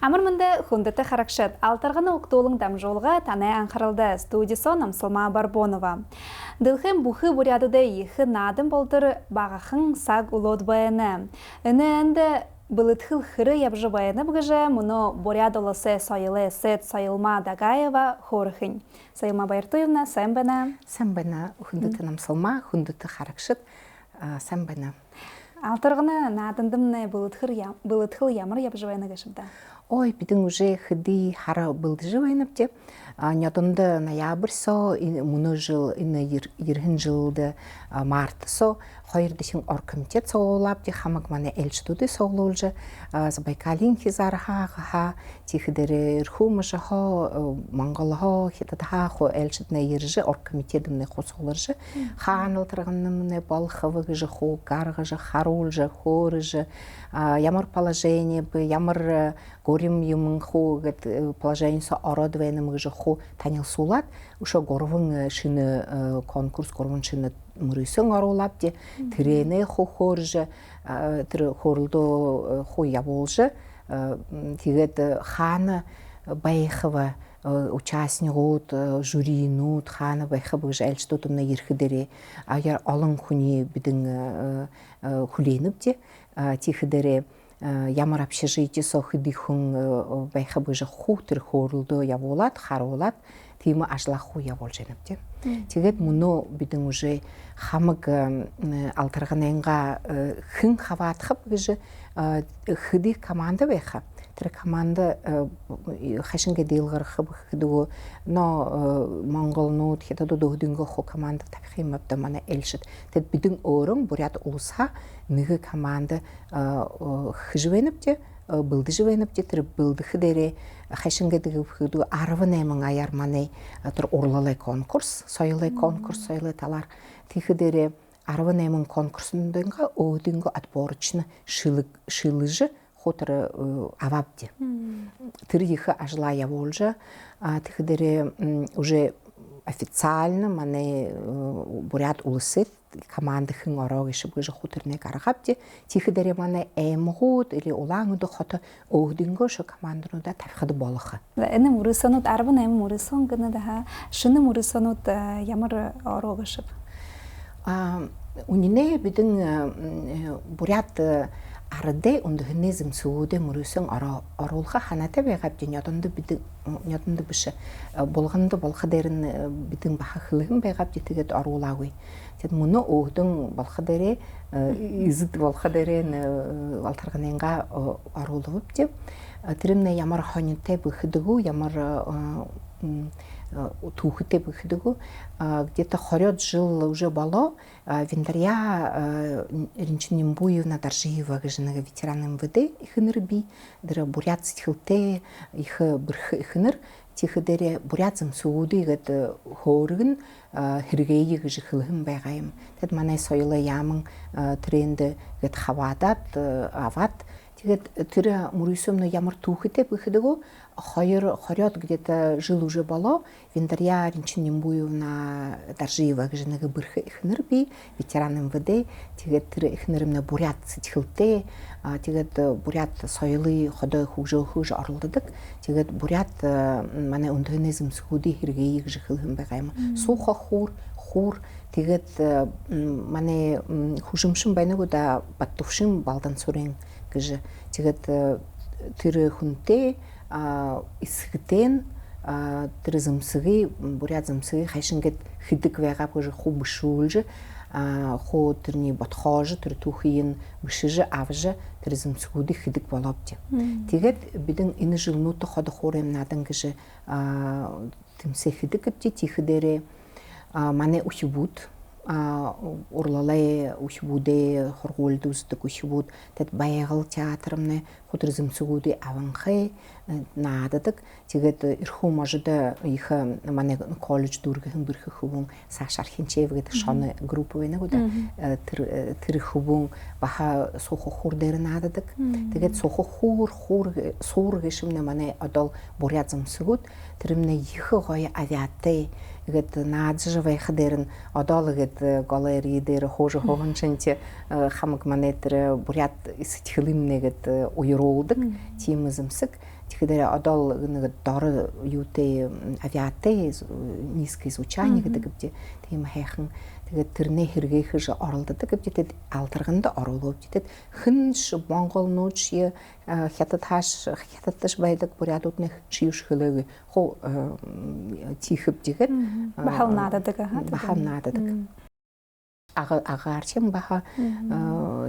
Амырмында хүндіті қарақшыд алтарғаны ұқтуылың дамжолға таны аңқарылды студисон Амсылма Барбонова. Дылхым бұхы бұрядыды ехі надым болдыр бағақың саг ұлод байыны. Үні әнді бұлытхыл хыры ябжы байыны бұғыжы мұны бұрядылысы сайылы сет сайылма Дагаева хорхын. Сайылма Байыртуевна, сәмбіні? Сәмбіні, хүндіті Амсылма, хүндіті қарақшыд, сәмбіні. Алтарғаны надындымны бұлытхыл ямыр ябжы байыны ғышымда? Ой, бидің уже хыды хара былды живайнып деп. Нядонды ноябрь со, мұны жыл, ерхін жылды март со, қойырдышын оркомитет соғылап, де хамаг маны әлшідуды соғылы Забайкалин хизарха, тихідері үрхумышы хо, маңғалы хо, хетады хо, әлшідіне ержі оркомитетіміне қосылыржы. Хан ылтырғыныміне балқывығы жы хо, гарғы жы, харул жы, хоры жы, ямар положение, ямар горим юмын хо, положение со ородвайным жы хо, танил сулат, уша горвың шыны конкурс, горвың шыны мұрысын арулап де, тірені хо хоржы, тірі хорылды хо яболжы, тегет ханы байқывы участник от, жюринут, ханы байқывы әлшітотымна ерхідері, агер алың хүне бідің хүленіп де, тихідері ямар общежитие со хыдыхын байқывы жы хутыр хорылды яболат, харолат, тема ажлаху ябол женіпте. Тегет мұны бидің уже хамыг алтарғанайынға хын хаватқып гыжы хыды команда байқа. Тірі команда хашынға дейлғыр қып хыдығы, но Монголнут, хетаду доғдыңғы хо команда табиқимапты мана әлшіт. Тед бидің орын бұрят ұлысқа нығы команда хыжвеніпте, бұлды жывеніпте, тірі бұлды хыдері хашынға дегі хыдығы арвын әмін аяр маны тұр ұрлалай конкурс, сойлай конкурс, сойлай талар. Тихідері арвын әмін конкурсындыңға оғдыңғы отборычны шылыжы хотыры авапте. Тірі ехі ажлая волжы, тихідері уже официально маны бұрят ұлысыт, команды хын орағышы бұжы құтырны қарағапте, тихідері маны әмғуд, или олаңыды құты оғдыңғы шы командыны да тәвқыды болықы. Әні мұрысанут, арбын әмі мұрысан гыны да, шыны мұрысанут ямыр орағышып? Үніне бідің бұрят арыды, онды хынезім сууды мұрысан орылға ханата бәғапте, нядынды бішы болғанды болқадерін бідің бақа қылығын бәғапте тегет орылағой. Мұны оғдың болқадері, изіт болқадерін алтарғанайынға орылығып деп, тірімне ямар хонеттай бұқыдығы, ямар тухыте бұқыдығы, где-то хорет жыл уже бало, Вендарья Ринчинембуевна Даржиева, гыжынығы ветеран МВД, ихыныр би, дыры бурят сетхілте, их бірхі ихыныр, тихідері бурятзым сууды ғыд хорығын, хіргейі гыжы қылығын байғайым. Тәд манай сойлы ямың тренді ғыд хавадат, ават, тегет түрі мұрысымны ямар тухыте бұқыдығы, хорет где-то жил уже бало, Вендарья Ринчинембуевна Даржиева, гыжынығы бірхі ихыныр би, ветеран МВД, тегет түрі ихынырымны бурят сетхілте, тегет бурят сойлы ходы хужы арылдыдық, тегет бурят мана ондығынезім сұғуды хіргейі гыжы қылығын байғаймы. Суха хур, тегет мана хужымшым байнығу да баттуфшым балдан сөрен гыжы, тегет түрі хүнте, исхітен, түрі зымсығы, бурят зымсығы, хайшынгет хидік вайғап гыжы ху бышулжы, ху түріне батхажы, түрі тухиын бышыжы, авжы, түрі зымсығуды хидік балапте. Тегет бидің іні жылнуты ходы хорем надың гыжы тімсе хидік өпте, тихідері мане ухибуд, урлалай ухибуде, хорғолды ұздық ухибуд, тәт баяғыл театрымны, құтыр зымсығуды аванқай нададық. Тегет үрху мажыда ихы мане колледж дұрғығын бірхі хубун Саша Архинчевгет шаны группы вайны ғуда түрі хубун баха соқы хурдері нададық. Тегет соқы сур ғышымны мане адал бурят зымсығуд, түрімне ихы ғай авиаттай, наджы вайхадерін адалығыт галериядері хожы хоғыншынте хамық манетері бурят исытхылымнегіт ойыр олдық, тиемізімсік. тэгэхээр одол нэг дор юутэй авиатай низкое звучание гэдэг гэвч тийм хайхан тэгээд тэрний хэрэгэхэж оролддог гэвч тэд алдарганд оруулж тэд хинш Монгол нууч хятадташ байдаг бурядуудны шивш хөлөг хоо тихэвжгээд бахал нададаг агаарчим баха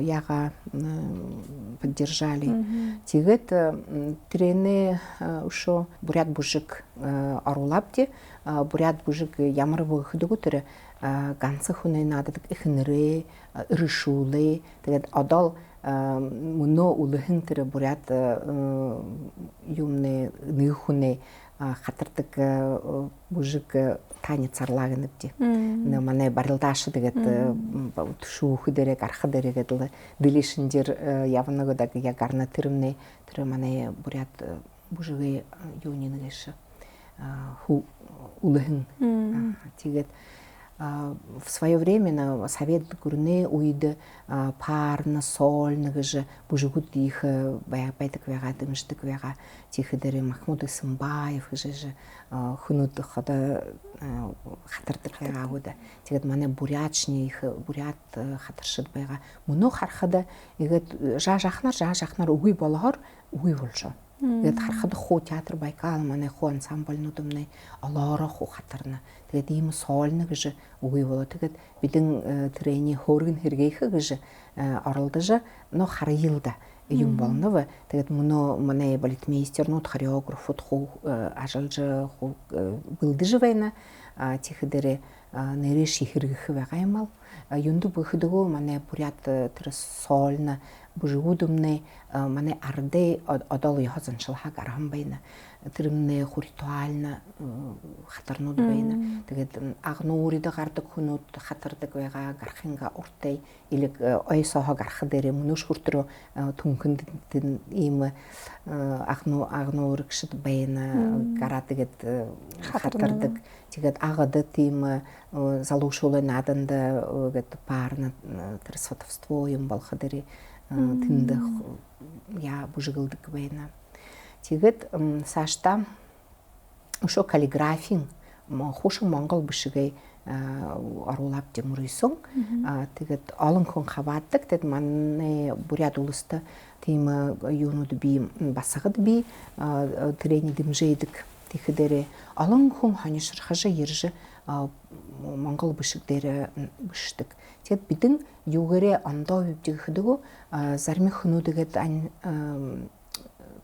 яга поддержали. Тэгээд трене ушо буряд бужик оруулабди буряд бужик ямар бүхдэг тэр ганцхан хүнээ нададаг их нэрээ иршүүлээ. Тэгээд одол мөнөө үлхэн тэр буряд юмны нэг хүнээ хатардаг бужик таны царлаа гэнэвди. Манай барилдааш тэгээд шүүх дээрээ гарах дээрээ гэдэл дэлишинжэр явнагадаг я гарна тэрмнэ тэр манай буряд бужигээ юуны нэгэш ху улхэн тэгээд в свое время на совет гурне уйд парна соль нагж бужигуд их байдаг байгаа дэмждэг байгаа чихдэр Махмуд Исмбаев же хөнөд хада хатардаг байгаа гуда тэгээд манай бурятчны их бурят хатаршид байгаа мөнөө харахад игээд жаажахнаар үгүй болохоор үгүй болжоо. Тэгээд харахад хуу театр Байкал манай хуу ансамбльнуудымны олоороо хуу хатарна. Тэгээд ийм соолно гэж үгүй болоо. Тэгээд бидэн трени хөөргөн хэрэгээх гэж оролдож но харилда юм болнов. Тэгээд мөнөө манай балетмейстернууд хореографууд хуу ажалж хуу бэлдэж байна. Чихдэрэ нэрэш хэрэгэх байгаа юм ал. Юнду бүхдөгөө манай бурят тэр соолно бужигудумны манай арде одол яхазанчлахаг архан байна. Тэрмнэ ритуально хатарнууд байна. Тэгээд агнуурид гардаг хүнүүд хатардаг байгаа гарахынга уртай илэг ойсоо гарах дээр мөнөш хүртрөө түнхэнд ийм агнуур гшд байна. Гараа тэгээд хатардаг. Тэгээд агад тийм залуушуулы наданда гэд парна тэр сватовство юм болох дээр тэнд я бужигалдаг байна. Тэгээд сашта ошо каллиграфийн хушин монгол бишгээ оруулаад дэмрүйсэн. Тэгээд олон хүн хаваадаг. Тэгэд манай буряд улстай тийм юунууд би басагад би трени дэмжээдэг. Тэгэхээр олон хүн хонишрахаж ирж монгол бишг дээр бишдэг. Тэгээд бидэн юугээрээ ондоо хөвжигдөгөө зарим хүмүүдэгэд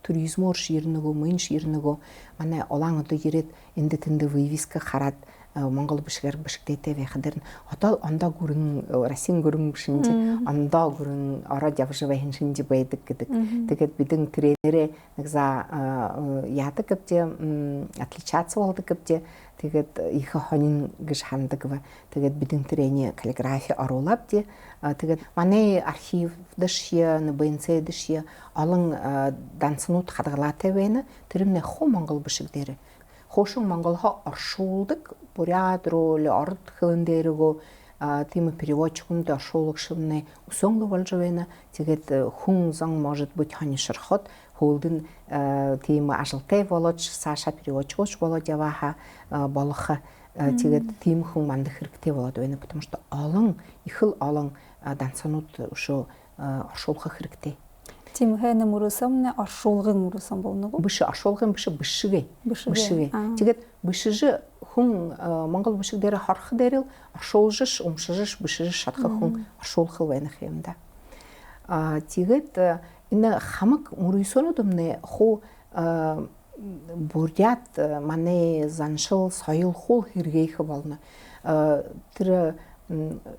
туризмор ширнэгөө мөн ширнэгөө манай улаан одоо ирээд энд тэнд вивиска хараад монгол бишгээр бишгдээтэй байх дээр одоо ондоо гүрэн расин гүрэн шинж ондоо гүрэн ороод явж байх шинж байдаг гэдэг. Тэгээд бидэн тренерээ нэг за яадаг гэвч атличац болдог гэвч тэгээд их хонин гэж хандаг ба тэгээд бидэн трени каллиграфи оруулаад тэгээд манай архив дэшия нбнц дэшия олон данцнууд хадгалаатай байна. Тэрмнэ хуу монгол бишг дээр хошин монголхо оршуулдаг буряд руу орд хөн дээргөө тийм переводчикунд оршуулагчны өсөнгө болж байна. Тэгээд хүн зан может быть хонишрахад хөлдөн тийм ажилтай болож саша переводчикч болоод явааха болох тэгээд тийм хүн мандах хэрэгтэй болоод байна. Потому что их олон данцанууд өшөө оршуулах хэрэгтэй. Тийм хэна мөрөсөмнө оршуулгын мөрөсөм болно уу? Биш оршуулгын биш бишгээ. Тэгээд бишж хүн монгол бишг дээр хорох дээр оршуулж өмшиж бишж шатах хүн оршуулах байх юм да. Тэгээд энэ хамаг мөрөсөнүүд өмнө хуу бурят манай заншил соёл хуу хэрэгээх болно. Тэр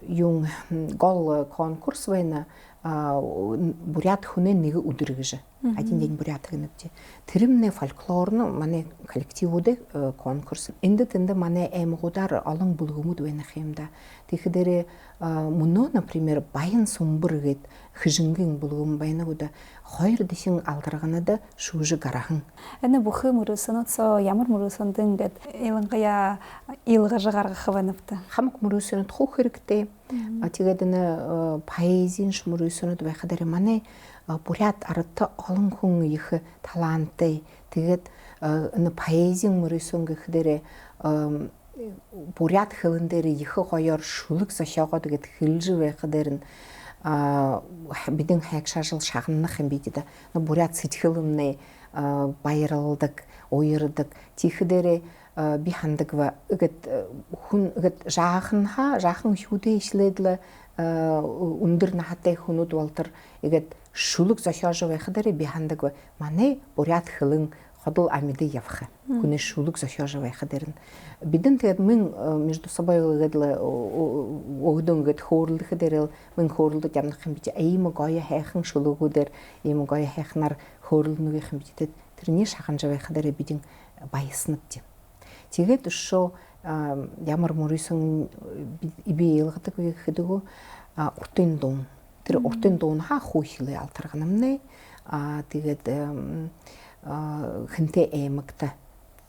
юм гол конкурс байна. Бурят хүнээ нэг өдөр гэж один день бурят гэнэвч тэрмнэ фольклорны манай коллективуудыг конкурс энд манай аймагуудаар олон бүлгэмүүд байна юм да. Тэгэхээр мөнөө например баян сүмбэр гэд хижингийн бүлгэм байна гуда хоёр дэшин алдарганада шүүж гарахан. Энэ бүхэн мөрөсөнөд ямар мөрөсөнд ингээд илгая илгаж гаргах банавта. Хамаг мөрөсөнөд хөх хэрэгтэй. Тэгээд энэ поэзийн шмөрөөсөнөд байхад манай бурят ард олон хүн их таланттай. Тэгээд энэ поэзийн мөрөөсөн гэхээр бурят хэлэн дээр их гоёор шүлэг зошоогоо тэгээд хэлж байхад нь бидний хайгшаашил шахнах юм бид да бурят сэтгэлмнээ баярлдаг уярдаг тийхдэрэ би хандаг ва гэд хүн гэд жаахан хүүдээ ишлэдл өндөр нахатай хүнүүд болтор гэд шүлэг зошоож байхад би хандаг ва манай бурят хэлэн ходол амьд явах хүнээ шүлэг зошоож байхад бидэн тэгээд мен между собой гэд өгдөн гэд хөөрлөхдэр мен хөөрлөд ямнах юм би ийм гоё хайхан шүлэгүүдэр ийм гоё хайхнаар хөөрлөнөх юм би тэрний шаханж байхад бидэн баяснаг тийм. Тэгээд өшөө ямар мөрөсөн би ялгадаг гэхэд уртын дуун тэр уртын дуун хаа хүүхлээ алтарганамнэ тэгээд хэнтэй эмэгтэй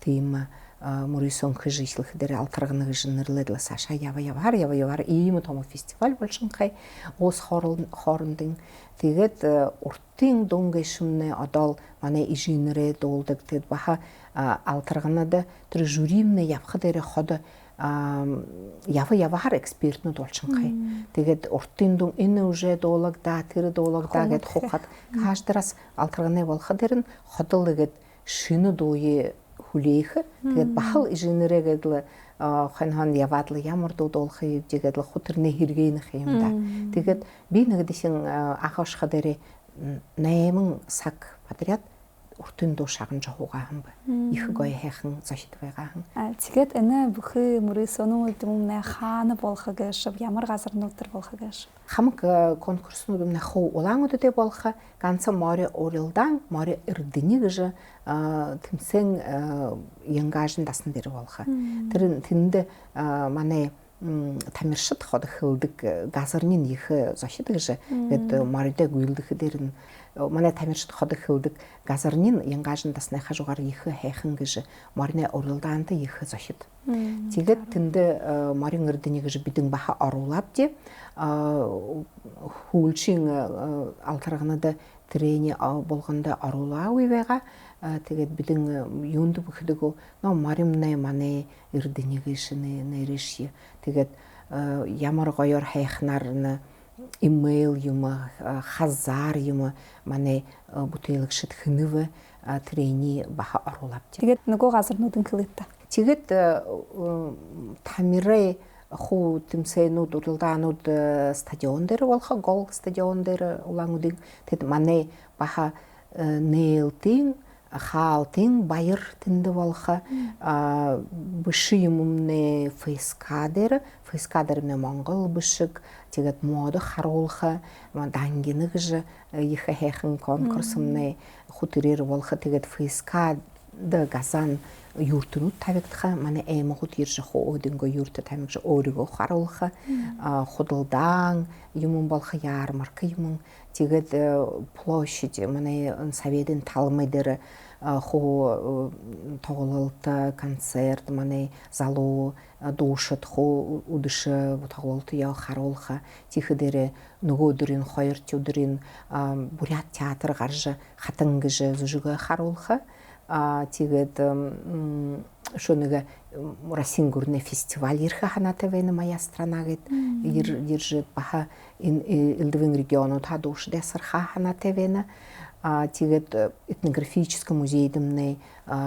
тийм мөрөсөн хижийлэх дээр алтарганаг жинэрлэд саша яваар ийм том фестиваль болшинхай уус хоорондын тэгээд уртын дуун гэшмнэ одоо манай ижинэрэ дуулдаг тэгэд баха алтарганад тэр жюримнэ явах дээр ход яваар экспертнүүд болшинхай тэгээд уртын дуун энэ уже дуулагдаа тэр дуулагдаа гэд хухад каждраас алтарганы болох дээр нь ходол гэд шинэ дууе хүлээх тэгээд бахал ижинэрэ гэдэл хан яваад л ямар дуулах юм гээд л хутэрнэ хэрэгэнэх юм да тэгээд би нэг дэшин ахашха дээр 8 саг подряд уртын дуу шагнаж хуугахан ба их гоё хайхан зочд байгаахан тэгээд энэ бүхий мөрөөсөнүүд өмнө хаана болох гэж ямар газарнууд төр болох гэж хамаг конкурснууд өмнө хуу улаангуудтай болох ганцхан море урилдан море эрдэнэ гэж тэмсэн янгажин дасан дээр болох тэр тэнд манай тамиршид хот хөлдөг газарны их зочд гэж гэд моридэ гүйлдэх дээр нь манай тамирчид хот хөлдөг газарны янгажин дасны хажуугаар их хайхан гэж морины урилдаанд их зочд тэгээд тэнд морин эрдэнэ гэж бидэн баха оруулаад тий хүлшин алтарганад тэрэний болгонд оруулаа үе байгаа тэгээд бидэн юунд бүхдэг нөө маримнэ манай эрдэнэ гэж нэрэш тэгээд ямар гоёор хайхнаар имейл юм хазар юм манай бүтээлгшид хэнэв тэрэний баха оруулаад тэгээд нөгөө газарнуудын хэлэт тэгээд тамирэ хуу тэмсэнүүд уралдаанууд стадион дээр болох гол стадион дээр улаангуудын тэгэд манай баха нээлтийн хаалтын баяр тэнд болох биши юмнэ фейскадер мэ монгол бишиг тэгээд мод харуулха дангины гэж их хайхан конкурс юмнэ хутэрэр болох тэгээд фейскад газан юртнууд тавигдах манай эмгүүд ирж хөөдөнгө юрт тамиг өөрийгөө харуулах худалдан юм болох ярмарка юм тэгээд площадь манай советын талмай дээр хуу тоглолт концерт манай залуу дуушд хуу үдэш тоглолт яа харуулах тийхдэр нөгөө өдрийн 2 өдрийн бурят театр гарж хатан гэж зүжигэ харуулах тэгээд шөнөг Российн гүрнэ фестиваль ирэх ханатай байна моя страна гэд ирж баха элдвэн регионууд хадууш дэсарха ханатай байна тэгээд этнографический музей дэмнэ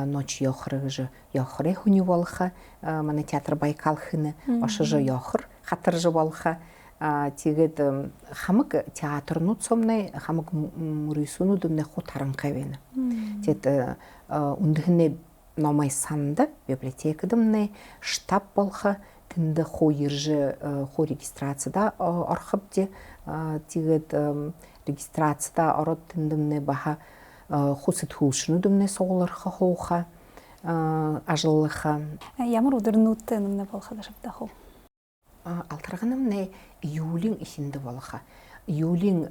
ночь ёхры гэж ёхры хүний болох манай театр Байкал хин ошж ёхр хатарж болох тэгээд хамаг театрнууд сумны хамаг мөрөөсөнүүд өмнө хутаранхай байна тэгээд үндхнэ номой санда библиотекадымны штаб болох тэнд хуу ирж хуу регистрацияда орхобди тэгээд регистрацияда ороод тэндэмнэ баха хусэт хүүлшнүүд өмнө сууларха хууха ажиллаха ямар өдрнүүдтэй өмнө болох гэж бодох уу алтарганамны июлийн ихэнде болох июлийн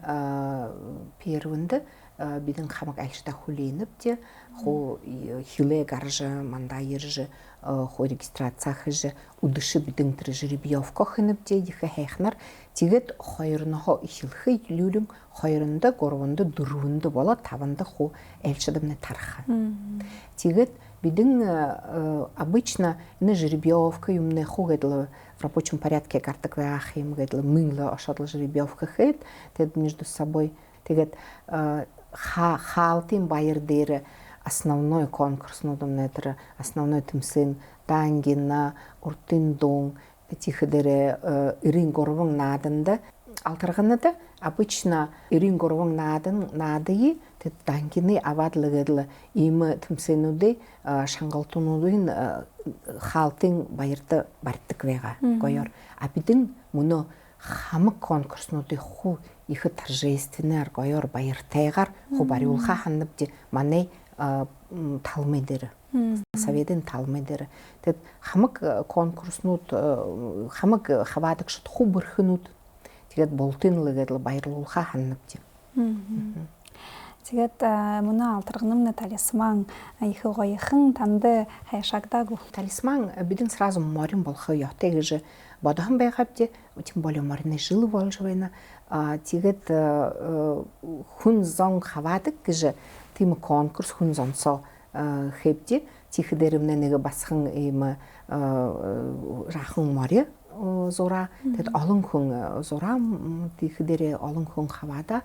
первында бидэн хамаг айлшта хүлээнэп те хо хилэ гаржа манда ирж хо регистрация хэж үдэш бидэн тэр жеребьевка хэнэп те их хайхнар тэгээд хоёрноо ихэлхэ июлийн 2-нд 3-нд 4-нд болоо 5-нд хо айлшдамны тарха. Тэгээд бидэн обычно на жеребьевка юмны хо гэдэл в рабочем порядке картаквах им гэдэл мыңла ошадл жеребьевка хэт тэгээд между собой тэгээд хаалтын баяр дээр основной конкурснуудын нэтер основной тэмсэн дангина уртын дон этих дээр 93 нааданда алтарганада обычно 93 наадыг тэд дангины аваадлагэл им тэмсэнүүдээ шангалтунуудын хаалтын баярда бартдаг байгаа гоёр а бидэн мөнө хамаг конкурснуудын хуу их торжественнээр гоёр баяртайгаар хуу бариулха ханддаг манай талмай дээр советын талмай дээр тэгэд хамаг конкурснууд хамаг хаваадагшд хуу бэрхнүүд тэгээд болтын л баярлуулха ханддаг. Тэгээд мөн алтарганамны талисман их гоёхан танд хайшагдаагүй. Талисман бидэн сразу морин болох ётой гэж бодохон байгаад тем более морины жил болж байна. Тэгээд хүн зон хаваадаг гэж тийм конкурс хүн зонсоо хэвдэ тих дээрмнэ нэг басхан ийм рахан море зура тэгэд олон хүн зура тих дээрээ олон хүн хаваада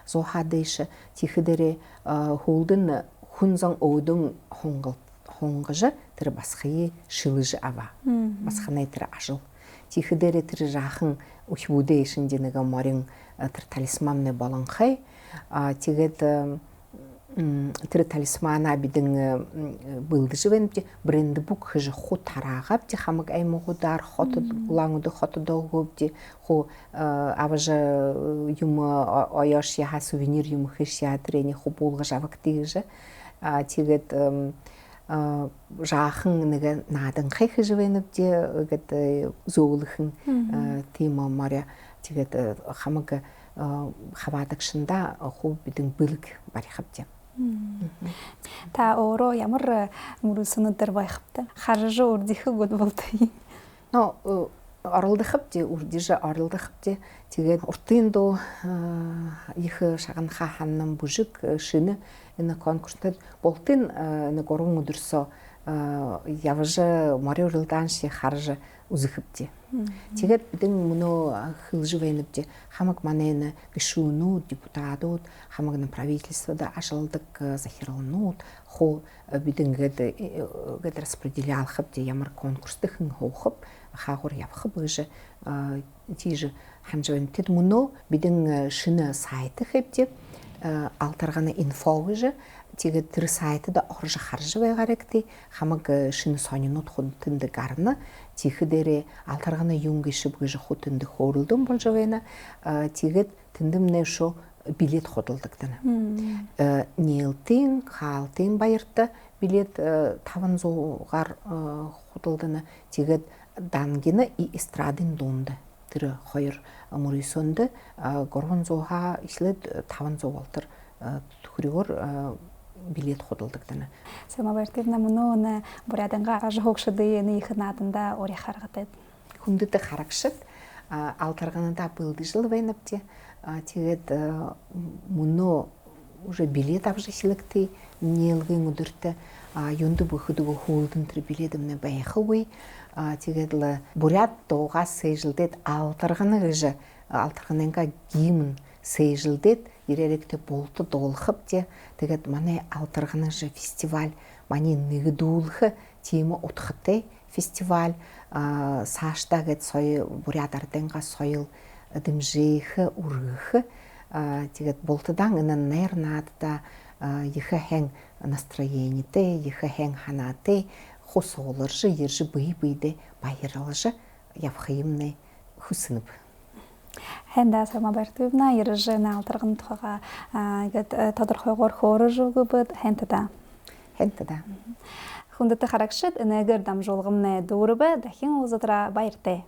зохадыш тих дээрээ хөлдөн хүн зон өөдөн хонгож тэр басхи шилж ава басхнай тэр ажил тих дээрээ тэр рахан үхбүдэ шинж нэг морин тэр талисманны болонхай тэгээд тэр талисмана бидэн бэлдэжвэн брэнд бук хэж ху тараагап ти хамаг аймагудар хот улангуд хотдогобди ху аваж юм оёш яха сувенир юм хэш ятрэни ху булгаж авактиж тэгээд жаахан нэг наадан хэхжвэнэвди гэд зөөлхөн тийм маря тэгээд хамаг хаваадагшинда ху бидэн бэлэг барихавди. Та өөрөө ямар мөрөсөнөдөр байхавтай. Харжы үрдихэ год болтой. Но оролдоховди үрдижэ оролдоховди тэгээд уртын доо их шаганха ханнам бүжиг шинэ энэ конкурстад болтын нэг 3 өдөрсө явж морин уралдаан шиг харж үзэхвди. Тэгээд бидэн мөнөө хилжвэнэвди хамаг манайна гишүүнүүд депутатууд хамаг на правительствода ашалдаг захиралнууд хуу бидэн гэд распределялхавди ямар конкурстын хоохоп хаагур явах гэж тийж хамжвэн тэд мөнөө бидэн шинэ сайт хэвди алтарганы инфо гэж тэгээд тэр сайтад орж харж байгаарэгти хамаг шинэ сонинууд хүнтэнд гарна тих дээрээ алтарганы юм гişib гэж хүтэнд хөөрөлдөн болж байна тэгээд тэндэмнэ шо билет худалдаг дана нээлтийн хаалтын баярта билет 500-гаар худалдана тэгээд дангина и эстрадын дунд тэр хоёр мөрөсөнд 300-ха ишлээд 500 болтор төхрөгөр билет худалдаг дана. Самабартивна мөнөө буряданга ажхогшды их нааданда ори харгатай. Хүндэт харагшд алтарганада бэлдэжл байнапти тэгээд мөнөө уже билет авж хэлэгтэй нээлгийн өдөртө юнд бүхэдэг хөлдөн тэр билетэмнэ байхгүй тэгээд л буряд дуугаас сэжилдэд алтаргана гэж алтаргананга гимн сэжилдэд ирээрэгтэй болто дуулахвти тэгээд манай алтарганы фестиваль манай нэгдүүлэх тийм утгатай фестиваль саашта гэд соёл бурядарданга соёл дэмжих үргэх тэгээд болтодан энэ нэр наадта иххэн настроениетэй иххэн ханаатай хусуулж ирж бие-биедээ баярлж явах юмнэ хүснэв. Хэнда Самабартивна ирж алтарган тухайга гэд тодорхойгоор хөөрөж өгөбөд хэнтада. Хүндэт харагшд энэгэр дамжуулгамны дүүрбэ дахин узатра баяртай.